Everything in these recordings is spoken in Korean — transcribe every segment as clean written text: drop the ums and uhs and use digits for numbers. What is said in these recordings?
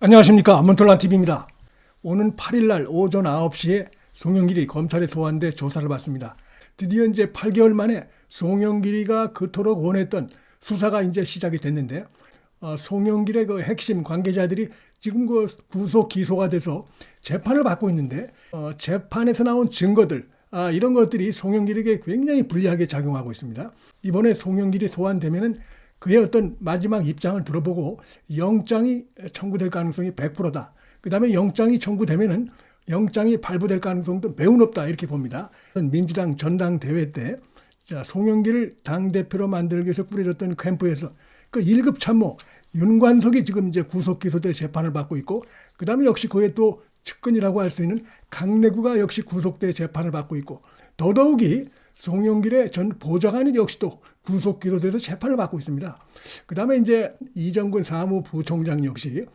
안녕하십니까. 문털란TV입니다. 오는 8일날 오전 9시에 송영길이 검찰에 소환돼 조사를 받습니다. 드디어 이제 8개월 만에 송영길이가 그토록 원했던 수사가 이제 시작이 됐는데 송영길의 그 핵심 관계자들이 지금 그 구속 기소가 돼서 재판을 받고 있는데 재판에서 나온 증거들 이런 것들이 송영길에게 굉장히 불리하게 작용하고 있습니다. 이번에 송영길이 소환되면은 그의 어떤 마지막 입장을 들어보고 영장이 청구될 가능성이 100%다. 그 다음에 영장이 청구되면은 영장이 발부될 가능성도 매우 높다 이렇게 봅니다. 민주당 전당대회 때 송영길을 당대표로 만들기 위해서 꾸려졌던 캠프에서 그 1급 참모 윤관석이 지금 이제 구속 기소돼 재판을 받고 있고, 그 다음에 역시 그의 또 측근이라고 할 수 있는 강내구가 역시 구속돼 재판을 받고 있고, 더더욱이 송영길의 전 보좌관이 역시 또 구속 기소돼서 재판을 받고 있습니다. 그 다음에 이제 이정근 사무부총장 역시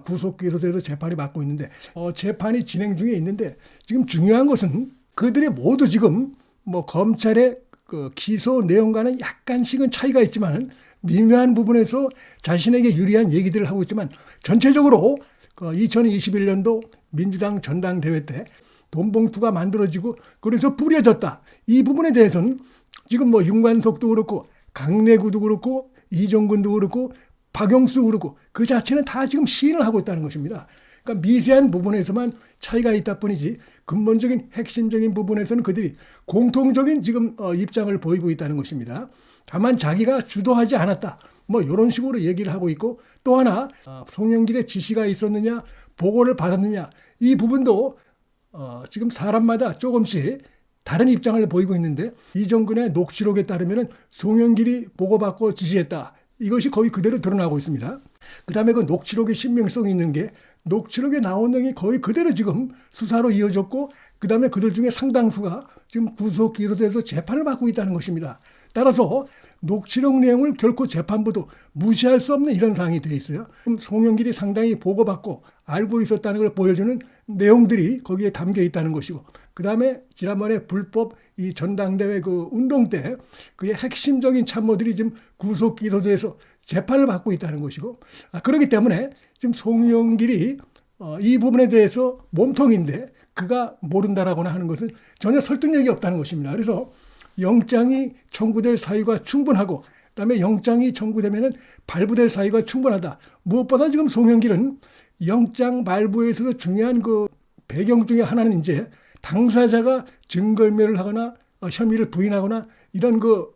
구속 기소돼서 재판이 받고 있는데 재판이 진행 중에 있는데, 지금 중요한 것은 그들이 모두 지금 뭐 검찰의 그 기소 내용과는 약간씩은 차이가 있지만 미묘한 부분에서 자신에게 유리한 얘기들을 하고 있지만, 전체적으로 2021년도 민주당 전당대회 때 돈봉투가 만들어지고 그래서 뿌려졌다. 이 부분에 대해서는 지금 뭐 윤관석도 그렇고 강내구도 그렇고 이정근도 그렇고 박영수도 그렇고 그 자체는 다 지금 시인을 하고 있다는 것입니다. 그러니까 미세한 부분에서만 차이가 있다 뿐이지 근본적인 핵심적인 부분에서는 그들이 공통적인 지금 입장을 보이고 있다는 것입니다. 다만 자기가 주도하지 않았다, 뭐 이런 식으로 얘기를 하고 있고, 또 하나 송영길의 지시가 있었느냐 보고를 받았느냐 이 부분도 지금 사람마다 조금씩 다른 입장을 보이고 있는데, 이정근의 녹취록에 따르면 송영길이 보고받고 지시했다, 이것이 거의 그대로 드러나고 있습니다. 그 다음에 그 녹취록의 신빙성이 있는 게 녹취록에 나온 내용이 거의 그대로 지금 수사로 이어졌고, 그 다음에 그들 중에 상당수가 지금 구속 기소돼서 재판을 받고 있다는 것입니다. 따라서 녹취록 내용을 결코 재판부도 무시할 수 없는 이런 상황이 되어 있어요. 송영길이 상당히 보고받고 알고 있었다는 걸 보여주는 내용들이 거기에 담겨 있다는 것이고, 그 다음에 지난번에 불법 이 전당대회 그 운동 때 그의 핵심적인 참모들이 지금 구속 기소돼서 재판을 받고 있다는 것이고, 그렇기 때문에 지금 송영길이 이 부분에 대해서 몸통인데 그가 모른다라고나 하는 것은 전혀 설득력이 없다는 것입니다. 그래서 영장이 청구될 사유가 충분하고, 그다음에 영장이 청구되면은 발부될 사유가 충분하다. 무엇보다 지금 송영길은 영장 발부에서도 중요한 그 배경 중에 하나는 이제 당사자가 증거인멸을 하거나 혐의를 부인하거나 이런 그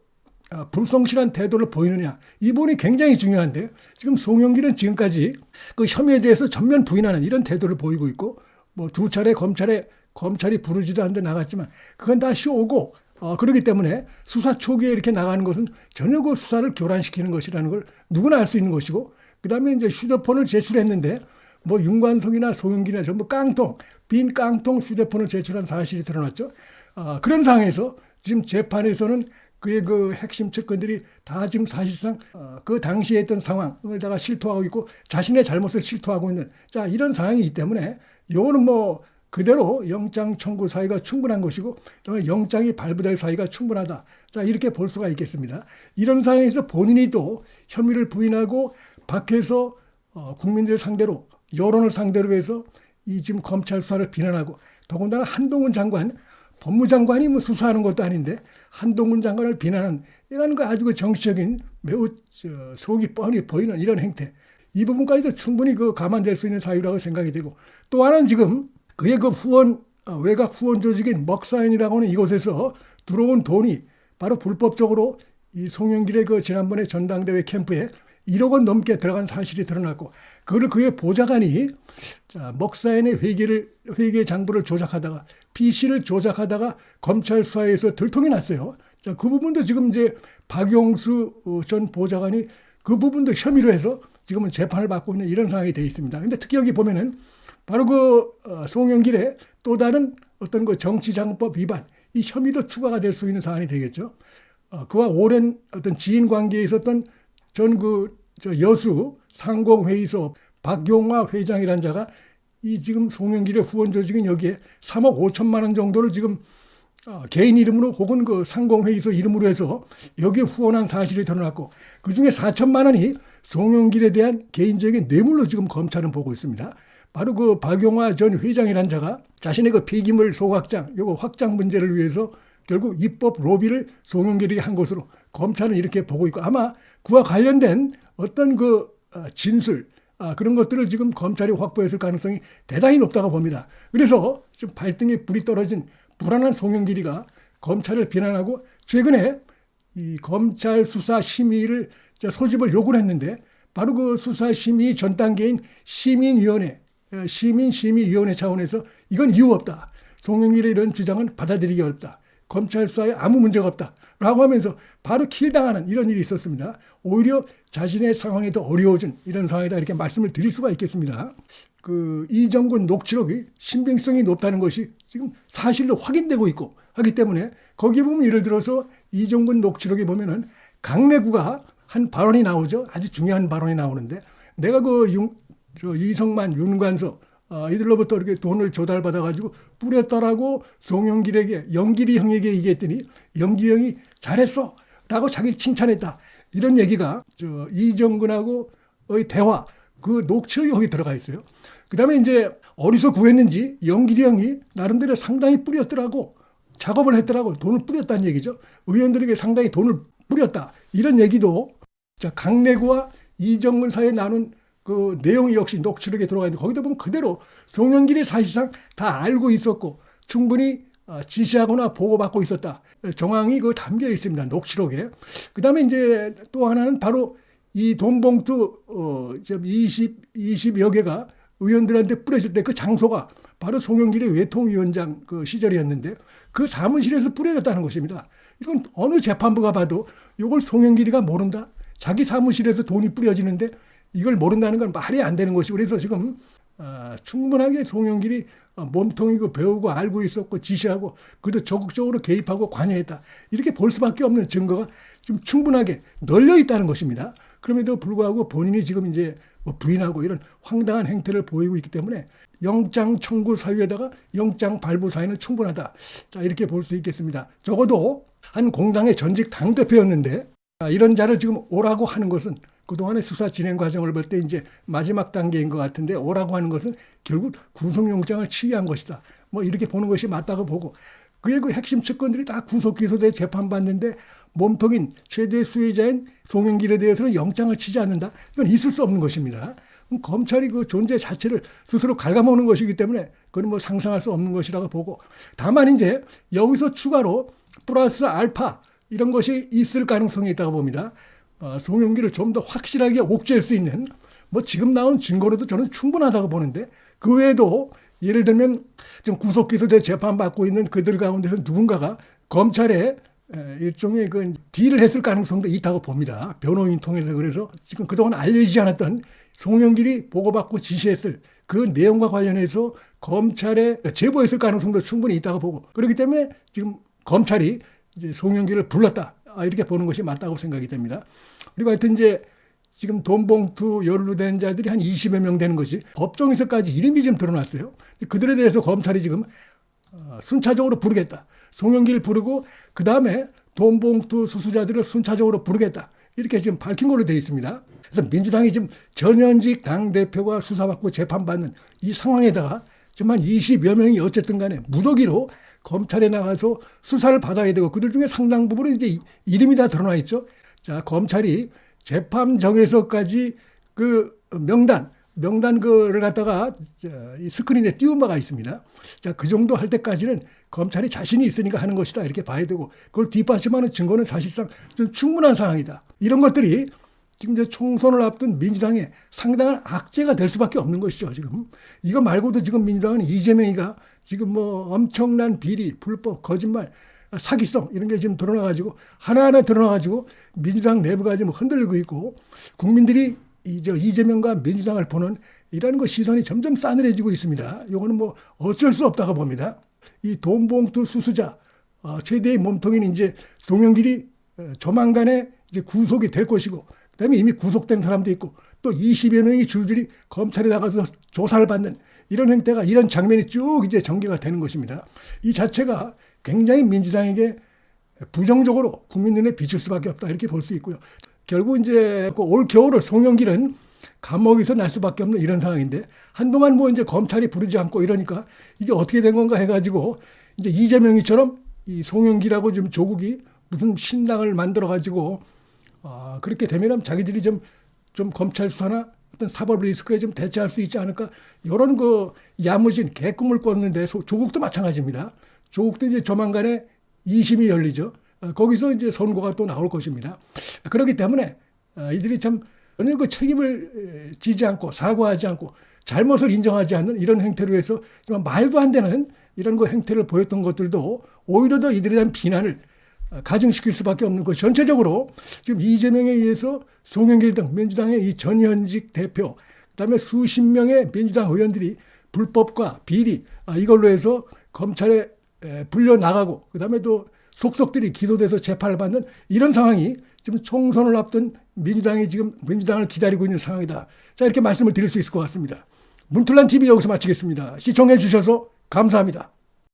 불성실한 태도를 보이느냐, 이 부분이 굉장히 중요한데, 지금 송영길은 지금까지 그 혐의에 대해서 전면 부인하는 이런 태도를 보이고 있고, 뭐 2차례 검찰이 부르지도 않는데 나갔지만 그건 다 쇼고, 그렇기 때문에 수사 초기에 이렇게 나가는 것은 전혀 그 수사를 교란시키는 것이라는 걸 누구나 알 수 있는 것이고, 그 다음에 이제 휴대폰을 제출했는데 뭐 윤관석이나 송영길이나 전부 빈 깡통 휴대폰을 제출한 사실이 드러났죠. 그런 상황에서 지금 재판에서는 그의 그 핵심 측근들이 다 지금 사실상 그 당시에 했던 상황을 다가 실토하고 있고 자신의 잘못을 실토하고 있는 이런 상황이기 때문에 요거는 뭐 그대로 영장 청구 사유가 충분한 것이고, 그다음에 영장이 발부될 사유가 충분하다, 이렇게 볼 수가 있겠습니다. 이런 상황에서 본인이 또 혐의를 부인하고 밖에서 국민들 상대로, 여론을 상대로 해서 이 지금 검찰 수사를 비난하고, 더군다나 한동훈 장관, 법무장관이 뭐 수사하는 것도 아닌데 한동훈 장관을 비난하는 이런 거 아주 정치적인 매우 속이 뻔히 보이는 이런 행태, 이 부분까지도 충분히 그 감안될 수 있는 사유라고 생각이 되고, 또 하나는 지금 그의 그 외곽 후원 조직인 먹사인이라고 하는 이곳에서 들어온 돈이 바로 불법적으로 이 송영길의 그 지난번에 전당대회 캠프에 1억 원 넘게 들어간 사실이 드러났고, 그걸 그의 보좌관이 먹사인의 회계 장부를 조작하다가 PC를 조작하다가 검찰 수사에서 들통이 났어요. 그 부분도 지금 이제 박용수 전 보좌관이 그 부분도 혐의로 해서 지금은 재판을 받고 있는 이런 상황이 되어 있습니다. 그런데 특히 여기 보면은 바로 그 송영길의 또 다른 어떤 그 정치자금법 위반, 이 혐의도 추가가 될 수 있는 사안이 되겠죠. 그와 오랜 어떤 지인 관계에 있었던 여수 상공회의소 박용화 회장이라는 자가 이 지금 송영길의 후원 조직인 여기에 3억 5천만 원 정도를 지금 개인 이름으로 혹은 그 상공회의소 이름으로 해서 여기에 후원한 사실이 드러났고, 그중에 4천만 원이 송영길에 대한 개인적인 뇌물로 지금 검찰은 보고 있습니다. 바로 그 박용화 전 회장이라는 자가 자신의 그 폐기물 소각장, 요거 확장 문제를 위해서 결국 입법 로비를 송영길이 한 것으로 검찰은 이렇게 보고 있고, 아마 그와 관련된 어떤 그 진술, 그런 것들을 지금 검찰이 확보했을 가능성이 대단히 높다고 봅니다. 그래서 지금 발등에 불이 떨어진 불안한 송영길이가 검찰을 비난하고 최근에 이 검찰 수사 심의를 소집을 요구를 했는데, 바로 그 수사 심의 전 단계인 시민위원회, 시민심의위원회 차원에서 이건 이유 없다, 송영길의 이런 주장은 받아들이기 어렵다, 검찰 수사에 아무 문제가 없다 라고 하면서 바로 킬당하는 이런 일이 있었습니다. 오히려 자신의 상황이 더 어려워진 이런 상황이다, 이렇게 말씀을 드릴 수가 있겠습니다. 그 이정근 녹취록이 신빙성이 높다는 것이 지금 사실로 확인되고 있고 하기 때문에, 거기에 보면 예를 들어서 이정근 녹취록에 보면은 강내구가 한 발언이 나오죠. 아주 중요한 발언이 나오는데, 내가 그 이성만, 윤관석 이들로부터 이렇게 돈을 조달받아가지고 뿌렸다라고 송영길에게, 영길이 형에게 얘기했더니 영길이 형이 잘했어 라고 자기를 칭찬했다, 이런 얘기가 이정근하고의 대화, 그 녹취록이 거기 들어가 있어요. 그 다음에 이제 어디서 구했는지 영길이 형이 나름대로 상당히 뿌렸더라고, 작업을 했더라고, 돈을 뿌렸다는 얘기죠. 의원들에게 상당히 돈을 뿌렸다, 이런 얘기도 강내구와 이정근 사이에 나눈 그 내용이 역시 녹취록에 들어가 있는데, 거기다 보면 그대로 송영길이 사실상 다 알고 있었고 충분히 지시하거나 보고받고 있었다, 정황이 그 담겨 있습니다, 녹취록에. 그 다음에 이제 또 하나는 바로 이 돈봉투 20여 개가 의원들한테 뿌려질 때 그 장소가 바로 송영길의 외통위원장 그 시절이었는데, 그 사무실에서 뿌려졌다는 것입니다. 이건 어느 재판부가 봐도 이걸 송영길이가 모른다, 자기 사무실에서 돈이 뿌려지는데 이걸 모른다는 건 말이 안 되는 것이고, 그래서 지금 충분하게 송영길이 몸통이고 배우고 알고 있었고 지시하고 그도 적극적으로 개입하고 관여했다, 이렇게 볼 수밖에 없는 증거가 지금 충분하게 널려 있다는 것입니다. 그럼에도 불구하고 본인이 지금 이제 부인하고 이런 황당한 행태를 보이고 있기 때문에 영장 청구 사유에다가 영장 발부 사유는 충분하다, 자 이렇게 볼 수 있겠습니다. 적어도 한 공당의 전직 당대표였는데 이런 자를 지금 오라고 하는 것은 그동안의 수사 진행 과정을 볼 때 이제 마지막 단계인 것 같은데, 오라고 하는 것은 결국 구속영장을 취의한 것이다, 뭐 이렇게 보는 것이 맞다고 보고, 그의 그 핵심 측근들이 다 구속 기소돼 재판받는데 몸통인 최대 수혜자인 송영길에 대해서는 영장을 치지 않는다, 이건 있을 수 없는 것입니다. 검찰이 그 존재 자체를 스스로 갉아먹는 것이기 때문에 그건 뭐 상상할 수 없는 것이라고 보고, 다만 이제 여기서 추가로 플러스 알파 이런 것이 있을 가능성이 있다고 봅니다. 송영길을 좀 더 확실하게 옥죄할 수 있는 뭐 지금 나온 증거로도 저는 충분하다고 보는데, 그 외에도 예를 들면 지금 구속 기소돼 재판받고 있는 그들 가운데서 누군가가 검찰에 일종의 그 딜을 했을 가능성도 있다고 봅니다. 변호인 통해서. 그래서 지금 그동안 알려지지 않았던 송영길이 보고받고 지시했을 그 내용과 관련해서 검찰에 제보했을 가능성도 충분히 있다고 보고, 그렇기 때문에 지금 검찰이 이제 송영길을 불렀다, 이렇게 보는 것이 맞다고 생각이 됩니다. 그리고 하여튼 이제 지금 돈봉투 연루된 자들이 한 20여 명 되는 것이 법정에서까지 이름이 좀 드러났어요. 그들에 대해서 검찰이 지금 순차적으로 부르겠다, 송영길 부르고 그 다음에 돈봉투 수수자들을 순차적으로 부르겠다, 이렇게 지금 밝힌 걸로 되어 있습니다. 그래서 민주당이 지금 전현직 당대표가 수사받고 재판받는 이 상황에다가 지금 한 20여 명이 어쨌든 간에 무더기로 검찰에 나가서 수사를 받아야 되고, 그들 중에 상당 부분은 이제 이름이 다 드러나 있죠. 자, 검찰이 재판정에서까지 그 명단 그를 갖다가 이 스크린에 띄운 바가 있습니다. 자, 그 정도 할 때까지는 검찰이 자신이 있으니까 하는 것이다, 이렇게 봐야 되고, 그걸 뒷받침하는 증거는 사실상 좀 충분한 상황이다. 이런 것들이 지금 이제 총선을 앞둔 민주당의 상당한 악재가 될 수밖에 없는 것이죠. 지금 이거 말고도 지금 민주당은 이재명이가 지금 뭐 엄청난 비리, 불법, 거짓말, 사기성 이런 게 지금 드러나가지고 하나하나 드러나가지고 민주당 내부가 지금 흔들리고 있고, 국민들이 이재명과 민주당을 보는 이런 거 시선이 점점 싸늘해지고 있습니다. 이거는 뭐 어쩔 수 없다고 봅니다. 이 돈봉투 수수자 최대의 몸통인 이제 송영길이 조만간에 이제 구속이 될 것이고, 그다음에 이미 구속된 사람도 있고, 또 20여 명이 줄줄이 검찰에 나가서 조사를 받는 이런 행태가, 이런 장면이 쭉 이제 전개가 되는 것입니다. 이 자체가 굉장히 민주당에게 부정적으로 국민 눈에 비칠 수밖에 없다, 이렇게 볼 수 있고요. 결국 이제 올 겨울을 송영길은 감옥에서 날 수밖에 없는 이런 상황인데 한동안 뭐 이제 검찰이 부르지 않고 이러니까 이게 어떻게 된 건가 해가지고 이제 이재명이처럼 이 송영길하고 좀 조국이 무슨 신당을 만들어가지고 그렇게 되면 자기들이 좀 검찰 수사나 어떤 사법 리스크에 좀 대처할 수 있지 않을까 이런 그 야무진 개꿈을 꿨는데 조국도 마찬가지입니다. 조국도 이제 조만간에 2심이 열리죠. 거기서 이제 선고가 또 나올 것입니다. 그렇기 때문에 이들이 참 전혀 그 책임을 지지 않고 사과하지 않고 잘못을 인정하지 않는 이런 행태로 해서 정말 말도 안 되는 이런 그 행태를 보였던 것들도 오히려 더 이들에 대한 비난을 가중시킬 수밖에 없는 것. 전체적으로 지금 이재명에 의해서 송영길 등 민주당의 이 전현직 대표, 그다음에 수십 명의 민주당 의원들이 불법과 비리 이걸로 해서 검찰에 불려 나가고 그다음에 또 속속들이 기소돼서 재판을 받는 이런 상황이 지금 총선을 앞둔 민주당이 지금 민주당을 기다리고 있는 상황이다. 자, 이렇게 말씀을 드릴 수 있을 것 같습니다. 문틀란 TV 여기서 마치겠습니다. 시청해 주셔서 감사합니다.